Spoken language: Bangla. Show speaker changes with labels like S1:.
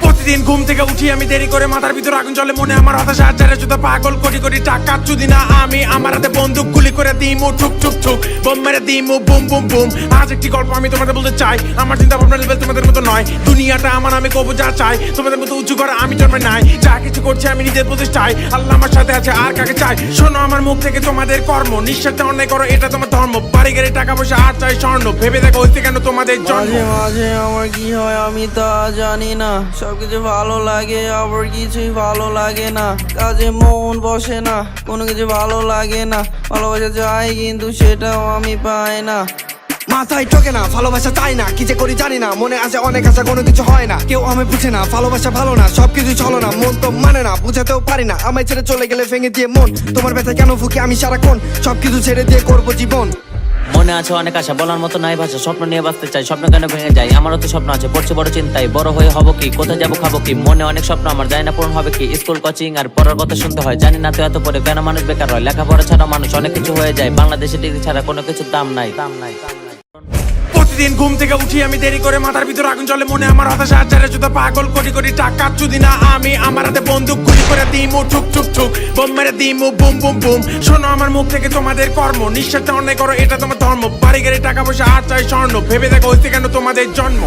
S1: প্রতিদিন ঘুম থেকে উঠি আমি দেরি করে, মাথার ভিতর আগুন জ্বলে, মনে আমার হতাশা হাজারে জুতা পাগল, কোটি কোটি টাকা চুদি না আমি, আমার হাতে বন্দুক গুলি করে দিমু ঠুক ঠুক ঠুক, বোম মেরে দিমু বুম বুম বুম। আজ একটি গল্প আমি তোমাদের বলতে চাই, আমার চিন্তা ভাবনা লেভেল তোমাদের মতো নয়, দুনিয়াটা আমার আমি কবু যা চাই, তোমাদের মতো উঁচু করে আমি জন্মে নাই, যা কিছু করছি আমি নিজের প্রতিষ্ঠায়, আল্লাহ আমার সাথে আছে আর কাকে চাই। শোনো আমার মুখ থেকে তোমাদের কর্ম, নিঃস্বার্থে অন্যায় করো এটা তোমার ধর্ম, বাড়ি গাড়ি টাকা পয়সা আর চাই স্বর্ণ, ভেবে দেখো হইতে কেন তোমাদের জন্ম।
S2: মাঝে মাঝে আমার কি হয় আমি তা জানি না, সবকিছু ভালো লাগে আবার কিছুই ভালো লাগে না, কাজে মন বসে না, কোনো কিছু ভালো লাগে না, ভালোবাসা চাই কিন্তু সেটাও আমি পাই না।
S3: মাথায় ঠোকে না, ভালোবাসা চাই না, কি যে করি জানি না, মনে আছে অনেক আশা কোনো কিছু হয় না, কেউ আমি বুঝে না, ভালোবাসা ভালো না, সবকিছু চলো না, মন তো মানে না, বুঝাতেও পারি না, আমায় ছেড়ে চলে গেলে ভেঙে দিয়ে মন, তোমার ব্যথা কেন ভুকি আমি সারাক্ষণ, সবকিছু ছেড়ে দিয়ে করবো জীবন।
S4: মনে আছে অনেক আশা, বলার মতো নাই ভাষা, স্বপ্ন নিয়ে বাঁচতে চাই, স্বপ্ন কেন ভেঙে যায়, আমারও তো স্বপ্ন আছে, পড়ছে বড় চিন্তায়, বড় হয়ে হবো কি, কোথায় যাবো খাবো কি, মনে অনেক স্বপ্ন আমার যায় না পূরণ হবে কি, স্কুল কোচিং আর পড়ার কথা শুনতে হয়, জানি না তো এত পরে কেন মানুষ বেকার হয়, লেখাপড়া ছাড়া মানুষ অনেক কিছু হয়ে যায়, বাংলাদেশে ডিগ্রি ছাড়া কোনো কিছুর দাম নাই।
S1: প্রতিদিন ঘুম থেকে উঠি আমি দেরি করে, মাথার ভিতর আগুন জ্বলে, মনে আমার হতাশা হাজারে জুতা পাগল, কোটি কোটি টাকা চুদি না আমি, আমার হাতে বন্দুক গুলি করে দিমু ঠুক ঠুক ঠুক, বোম মেরে দিমু বুম বুম বুম। শোনো আমার মুখ থেকে তোমাদের কর্ম, নিঃস্বার্থে অন্যায় করো এটা তোমার ধর্ম, বাড়ি গাড়ি টাকা পয়সা আর চাই স্বর্ণ, ভেবে দেখো হইতে কেন তোমাদের জন্ম।